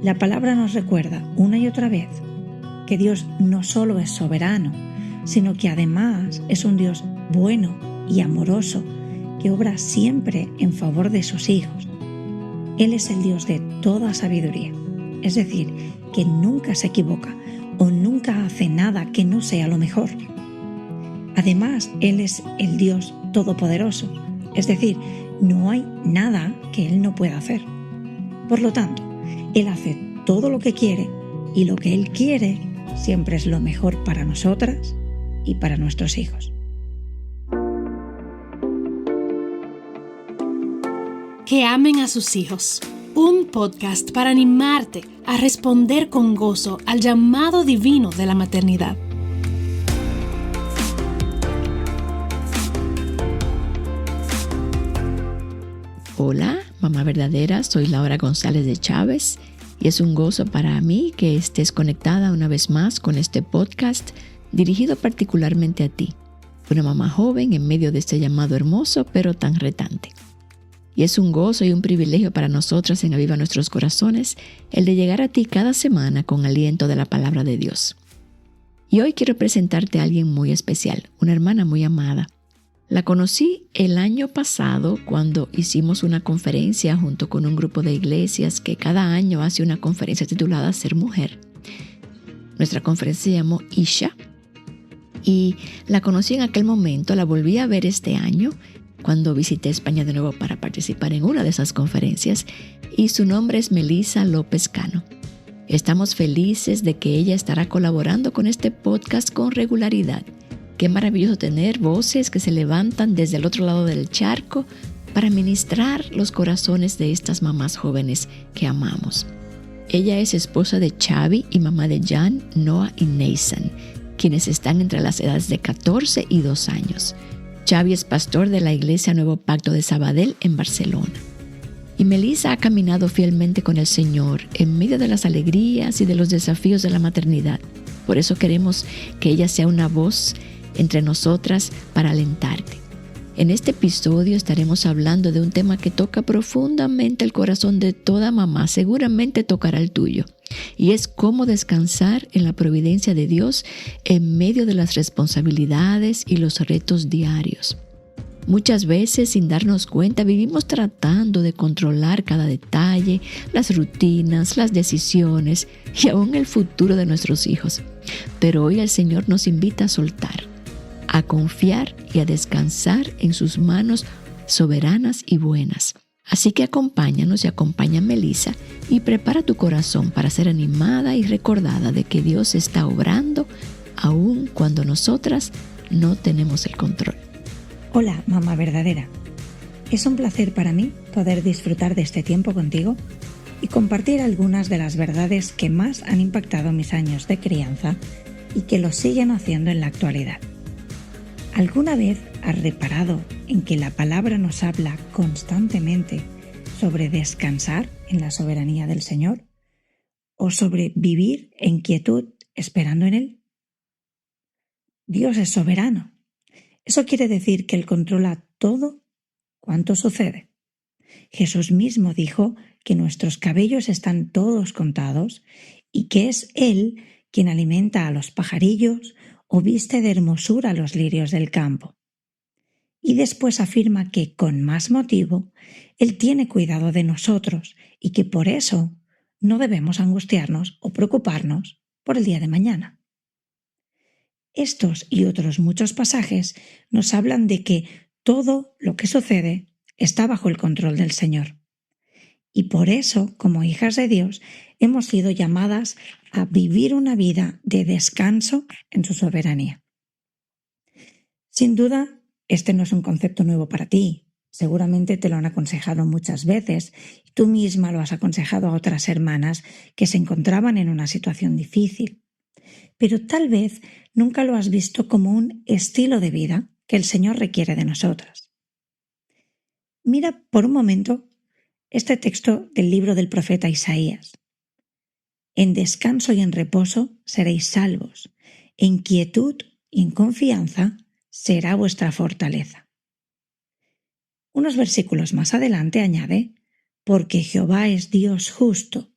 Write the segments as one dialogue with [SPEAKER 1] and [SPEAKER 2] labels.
[SPEAKER 1] La palabra nos recuerda una y otra vez que Dios no solo es soberano, sino que además es un Dios bueno y amoroso que obra siempre en favor de sus hijos. Él es el Dios de toda sabiduría, es decir, que nunca se equivoca o nunca hace nada que no sea lo mejor. Además, Él es el Dios todopoderoso, es decir, no hay nada que Él no pueda hacer. Por lo tanto, Él hace todo lo que quiere y lo que Él quiere siempre es lo mejor para nosotras y para nuestros hijos.
[SPEAKER 2] Que amen a sus hijos. Un podcast para animarte a responder con gozo al llamado divino de la maternidad.
[SPEAKER 3] Hola, mamá verdadera, soy Laura González de Chávez y es un gozo para mí que estés conectada una vez más con este podcast dirigido particularmente a ti, una mamá joven en medio de este llamado hermoso pero tan retante. Y es un gozo y un privilegio para nosotras en Aviva Nuestros Corazones el de llegar a ti cada semana con aliento de la palabra de Dios. Y hoy quiero presentarte a alguien muy especial, una hermana muy amada. La conocí el año pasado cuando hicimos una conferencia junto con un grupo de iglesias que cada año hace una conferencia titulada Ser Mujer. Nuestra conferencia se llamó Isha y la conocí en aquel momento, la volví a ver este año cuando visité España de nuevo para participar en una de esas conferencias, y su nombre es Melissa López Cano. Estamos felices de que ella estará colaborando con este podcast con regularidad. Qué maravilloso tener voces que se levantan desde el otro lado del charco para ministrar los corazones de estas mamás jóvenes que amamos. Ella es esposa de Xavi y mamá de Jan, Noah y Nathan, quienes están entre las edades de 14 y 2 años. Xavi es pastor de la Iglesia Nuevo Pacto de Sabadell en Barcelona. Y Melissa ha caminado fielmente con el Señor en medio de las alegrías y de los desafíos de la maternidad. Por eso queremos que ella sea una voz entre nosotras para alentarte. En este episodio estaremos hablando de un tema que toca profundamente el corazón de toda mamá, seguramente tocará el tuyo, y es cómo descansar en la providencia de Dios en medio de las responsabilidades y los retos diarios. Muchas veces, sin darnos cuenta, vivimos tratando de controlar cada detalle, las rutinas, las decisiones y aún el futuro de nuestros hijos. Pero hoy el Señor nos invita a soltar, a confiar y a descansar en sus manos soberanas y buenas. Así que acompáñanos y acompaña a Melissa y prepara tu corazón para ser animada y recordada de que Dios está obrando aun cuando nosotras no tenemos el control.
[SPEAKER 1] Hola, mamá verdadera. Es un placer para mí poder disfrutar de este tiempo contigo y compartir algunas de las verdades que más han impactado mis años de crianza y que lo siguen haciendo en la actualidad. ¿Alguna vez has reparado en que la palabra nos habla constantemente sobre descansar en la soberanía del Señor o sobre vivir en quietud esperando en Él? Dios es soberano. Eso quiere decir que Él controla todo cuanto sucede. Jesús mismo dijo que nuestros cabellos están todos contados y que es Él quien alimenta a los pajarillos o viste de hermosura a los lirios del campo. Y después afirma que, con más motivo, Él tiene cuidado de nosotros y que por eso no debemos angustiarnos o preocuparnos por el día de mañana. Estos y otros muchos pasajes nos hablan de que todo lo que sucede está bajo el control del Señor. Y por eso, como hijas de Dios, hemos sido llamadas a vivir una vida de descanso en su soberanía. Sin duda, este no es un concepto nuevo para ti. Seguramente te lo han aconsejado muchas veces y tú misma lo has aconsejado a otras hermanas que se encontraban en una situación difícil. Pero tal vez nunca lo has visto como un estilo de vida que el Señor requiere de nosotras. Mira por un momento este texto del libro del profeta Isaías. En descanso y en reposo seréis salvos, en quietud y en confianza será vuestra fortaleza. Unos versículos más adelante añade, porque Jehová es Dios justo,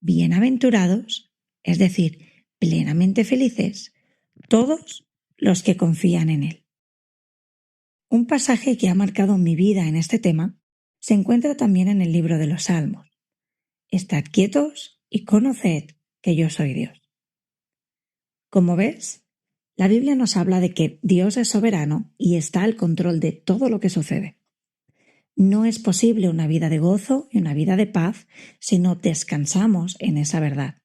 [SPEAKER 1] bienaventurados, es decir, plenamente felices, todos los que confían en Él. Un pasaje que ha marcado mi vida en este tema se encuentra también en el libro de los Salmos. Estad quietos y conoced que yo soy Dios. Como ves, la Biblia nos habla de que Dios es soberano y está al control de todo lo que sucede. No es posible una vida de gozo y una vida de paz si no descansamos en esa verdad.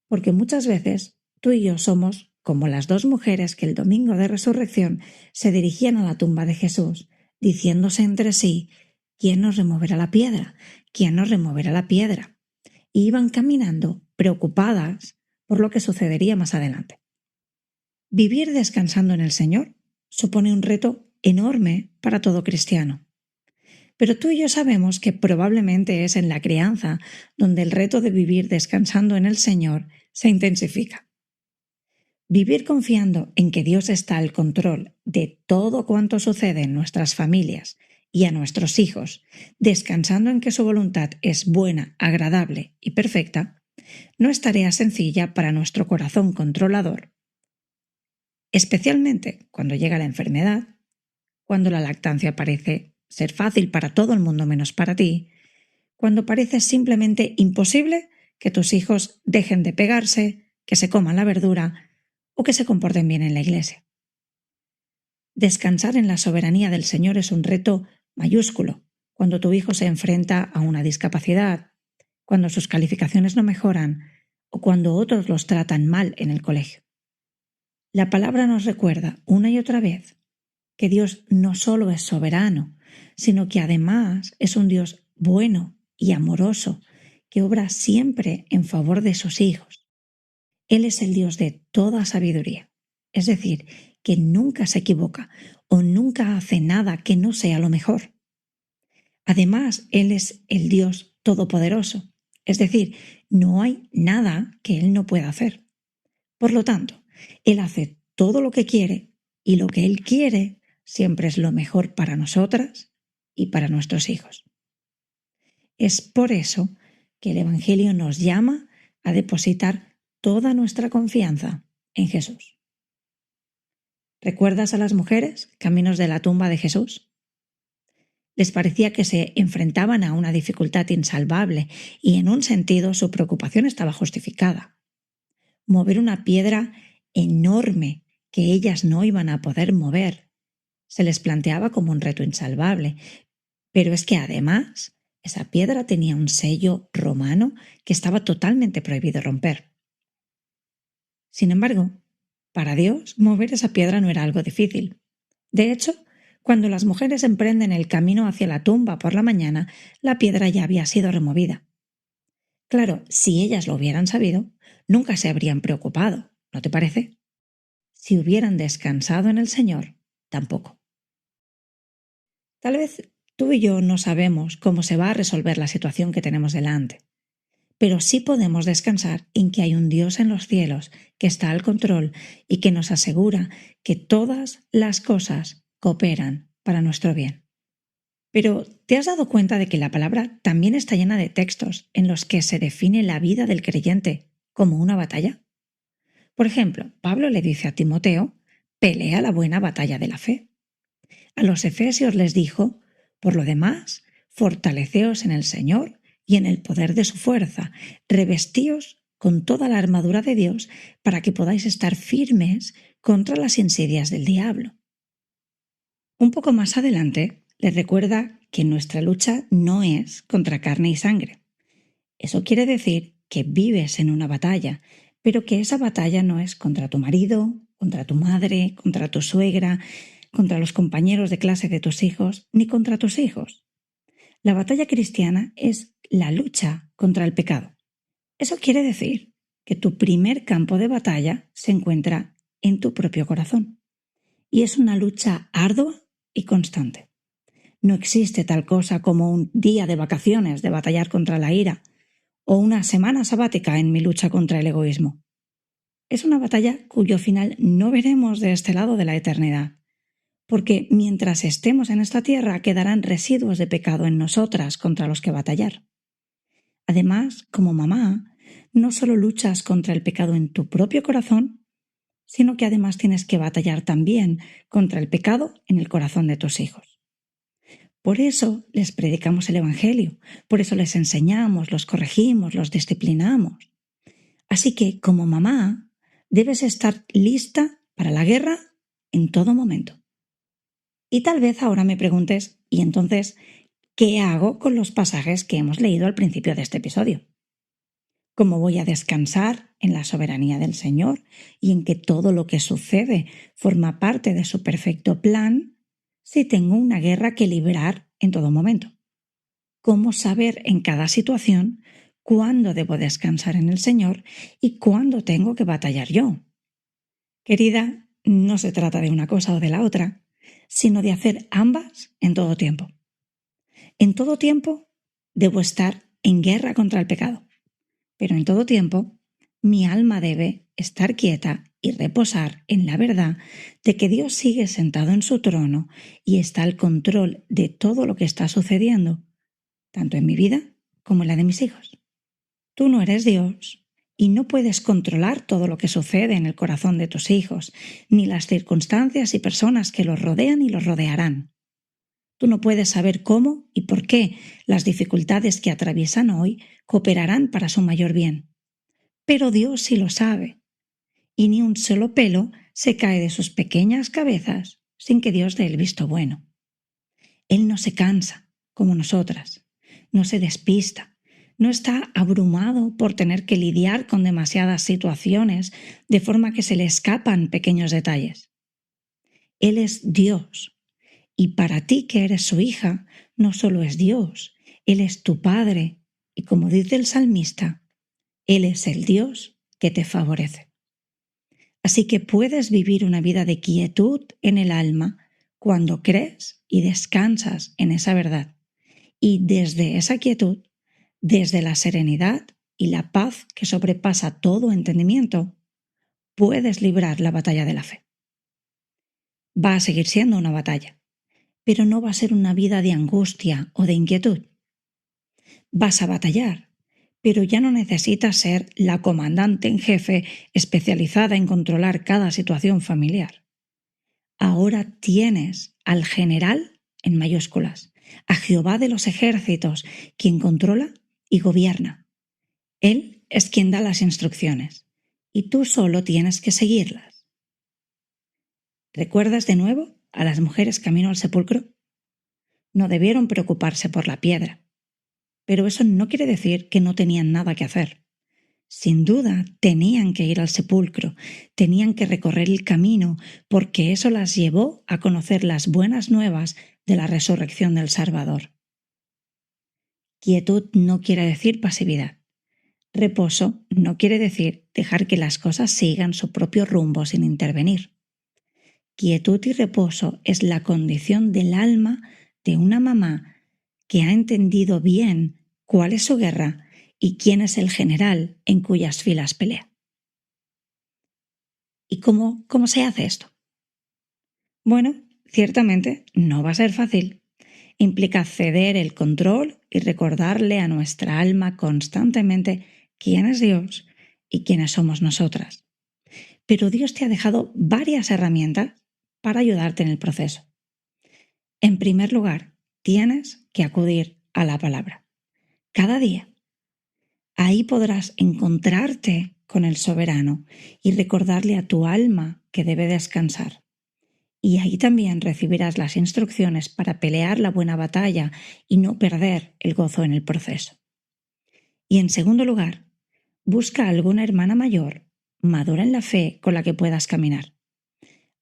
[SPEAKER 1] Porque muchas veces tú y yo somos como las dos mujeres que el domingo de resurrección se dirigían a la tumba de Jesús, diciéndose entre sí: ¿quién nos removerá la piedra? ¿Quién nos removerá la piedra? Y iban caminando preocupadas por lo que sucedería más adelante. Vivir descansando en el Señor supone un reto enorme para todo cristiano. Pero tú y yo sabemos que probablemente es en la crianza donde el reto de vivir descansando en el Señor se intensifica. Vivir confiando en que Dios está al control de todo cuanto sucede en nuestras familias y a nuestros hijos, descansando en que su voluntad es buena, agradable y perfecta, no es tarea sencilla para nuestro corazón controlador, especialmente cuando llega la enfermedad, cuando la lactancia parece ser fácil para todo el mundo menos para ti, cuando parece simplemente imposible que tus hijos dejen de pegarse, que se coman la verdura o que se comporten bien en la iglesia. Descansar en la soberanía del Señor es un reto mayúsculo cuando tu hijo se enfrenta a una discapacidad, cuando sus calificaciones no mejoran o cuando otros los tratan mal en el colegio. La palabra nos recuerda una y otra vez que Dios no solo es soberano, sino que además es un Dios bueno y amoroso que obra siempre en favor de sus hijos. Él es el Dios de toda sabiduría, es decir, que nunca se equivoca o nunca hace nada que no sea lo mejor. Además, Él es el Dios todopoderoso, es decir, no hay nada que Él no pueda hacer. Por lo tanto, Él hace todo lo que quiere y lo que Él quiere siempre es lo mejor para nosotras y para nuestros hijos. Es por eso que el Evangelio nos llama a depositar toda nuestra confianza en Jesús. ¿Recuerdas a las mujeres caminos de la tumba de Jesús? Les parecía que se enfrentaban a una dificultad insalvable y en un sentido su preocupación estaba justificada. Mover una piedra enorme que ellas no iban a poder mover se les planteaba como un reto insalvable, pero es que además esa piedra tenía un sello romano que estaba totalmente prohibido romper. Sin embargo, para Dios mover esa piedra no era algo difícil. De hecho, cuando las mujeres emprenden el camino hacia la tumba por la mañana, la piedra ya había sido removida. Claro, si ellas lo hubieran sabido, nunca se habrían preocupado, ¿no te parece? Si hubieran descansado en el Señor, tampoco. Tal vez tú y yo no sabemos cómo se va a resolver la situación que tenemos delante, pero sí podemos descansar en que hay un Dios en los cielos que está al control y que nos asegura que todas las cosas cooperan para nuestro bien. Pero, ¿te has dado cuenta de que la palabra también está llena de textos en los que se define la vida del creyente como una batalla? Por ejemplo, Pablo le dice a Timoteo: pelea la buena batalla de la fe. A los efesios les dijo: por lo demás, fortaleceos en el Señor y en el poder de su fuerza, revestíos con toda la armadura de Dios para que podáis estar firmes contra las insidias del diablo. Un poco más adelante, les recuerda que nuestra lucha no es contra carne y sangre. Eso quiere decir que vives en una batalla, pero que esa batalla no es contra tu marido, contra tu madre, contra tu suegra, contra los compañeros de clase de tus hijos, ni contra tus hijos. La batalla cristiana es la lucha contra el pecado. Eso quiere decir que tu primer campo de batalla se encuentra en tu propio corazón. Y es una lucha ardua y constante. No existe tal cosa como un día de vacaciones de batallar contra la ira o una semana sabática en mi lucha contra el egoísmo. Es una batalla cuyo final no veremos de este lado de la eternidad, porque mientras estemos en esta tierra quedarán residuos de pecado en nosotras contra los que batallar. Además, como mamá, no solo luchas contra el pecado en tu propio corazón, sino que además tienes que batallar también contra el pecado en el corazón de tus hijos. Por eso les predicamos el Evangelio, por eso les enseñamos, los corregimos, los disciplinamos. Así que, como mamá, debes estar lista para la guerra en todo momento. Y tal vez ahora me preguntes, ¿y entonces qué hago con los pasajes que hemos leído al principio de este episodio? ¿Cómo voy a descansar en la soberanía del Señor y en que todo lo que sucede forma parte de su perfecto plan si tengo una guerra que librar en todo momento? ¿Cómo saber en cada situación cuándo debo descansar en el Señor y cuándo tengo que batallar yo? Querida, no se trata de una cosa o de la otra, sino de hacer ambas en todo tiempo. En todo tiempo debo estar en guerra contra el pecado, pero en todo tiempo mi alma debe estar quieta y reposar en la verdad de que Dios sigue sentado en su trono y está al control de todo lo que está sucediendo, tanto en mi vida como en la de mis hijos. Tú no eres Dios y no puedes controlar todo lo que sucede en el corazón de tus hijos, ni las circunstancias y personas que los rodean y los rodearán. Tú no puedes saber cómo y por qué las dificultades que atraviesan hoy cooperarán para su mayor bien. Pero Dios sí lo sabe, y ni un solo pelo se cae de sus pequeñas cabezas sin que Dios dé el visto bueno. Él no se cansa, como nosotras, no se despista, no está abrumado por tener que lidiar con demasiadas situaciones de forma que se le escapan pequeños detalles. Él es Dios, y para ti que eres su hija, no solo es Dios, Él es tu Padre, y como dice el salmista, Él es el Dios que te favorece. Así que puedes vivir una vida de quietud en el alma cuando crees y descansas en esa verdad. Y desde esa quietud, desde la serenidad y la paz que sobrepasa todo entendimiento, puedes librar la batalla de la fe. Va a seguir siendo una batalla, pero no va a ser una vida de angustia o de inquietud. Vas a batallar, pero ya no necesitas ser la comandante en jefe especializada en controlar cada situación familiar. Ahora tienes al general en mayúsculas, a Jehová de los ejércitos, quien controla y gobierna. Él es quien da las instrucciones y tú solo tienes que seguirlas. ¿Recuerdas de nuevo a las mujeres camino al sepulcro? No debieron preocuparse por la piedra. Pero eso no quiere decir que no tenían nada que hacer. Sin duda, tenían que ir al sepulcro, tenían que recorrer el camino, porque eso las llevó a conocer las buenas nuevas de la resurrección del Salvador. Quietud no quiere decir pasividad. Reposo no quiere decir dejar que las cosas sigan su propio rumbo sin intervenir. Quietud y reposo es la condición del alma de una mamá que ha entendido bien cuál es su guerra y quién es el general en cuyas filas pelea. ¿Y cómo se hace esto? Bueno, ciertamente no va a ser fácil. Implica ceder el control y recordarle a nuestra alma constantemente quién es Dios y quiénes somos nosotras. Pero Dios te ha dejado varias herramientas para ayudarte en el proceso. En primer lugar, tienes que acudir a la palabra. Cada día. Ahí podrás encontrarte con el soberano y recordarle a tu alma que debe descansar. Y ahí también recibirás las instrucciones para pelear la buena batalla y no perder el gozo en el proceso. Y en segundo lugar, busca a alguna hermana mayor, madura en la fe, con la que puedas caminar.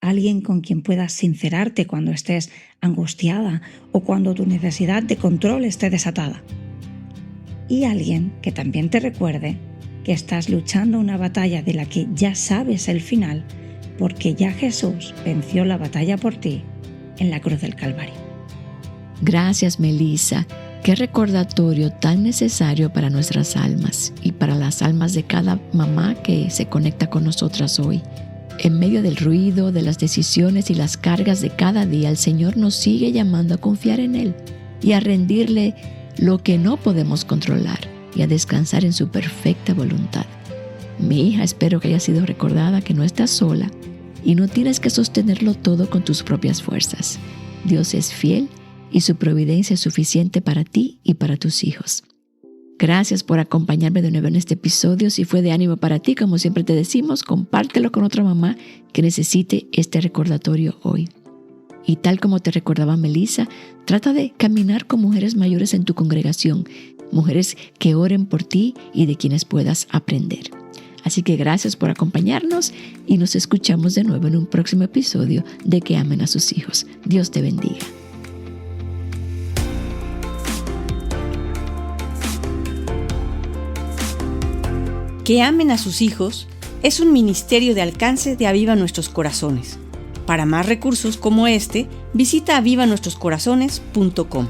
[SPEAKER 1] Alguien con quien puedas sincerarte cuando estés angustiada o cuando tu necesidad de control esté desatada. Y alguien que también te recuerde que estás luchando una batalla de la que ya sabes el final, porque ya Jesús venció la batalla por ti en la cruz del Calvario.
[SPEAKER 3] Gracias, Melissa. Qué recordatorio tan necesario para nuestras almas y para las almas de cada mamá que se conecta con nosotras hoy. En medio del ruido, de las decisiones y las cargas de cada día, el Señor nos sigue llamando a confiar en Él y a rendirle lo que no podemos controlar. y a descansar en su perfecta voluntad. Mi hija, espero que haya sido recordada que no estás sola y no tienes que sostenerlo todo con tus propias fuerzas. Dios es fiel y su providencia es suficiente para ti y para tus hijos. Gracias por acompañarme de nuevo en este episodio. Si fue de ánimo para ti, como siempre te decimos, compártelo con otra mamá que necesite este recordatorio hoy. Y tal como te recordaba Melissa, trata de caminar con mujeres mayores en tu congregación, mujeres que oren por ti y de quienes puedas aprender. Así que gracias por acompañarnos y nos escuchamos de nuevo en un próximo episodio de Que amen a sus hijos. Dios te bendiga.
[SPEAKER 4] Que amen a sus hijos es un ministerio de alcance de Aviva Nuestros Corazones. Para más recursos como este, visita avivanuestroscorazones.com.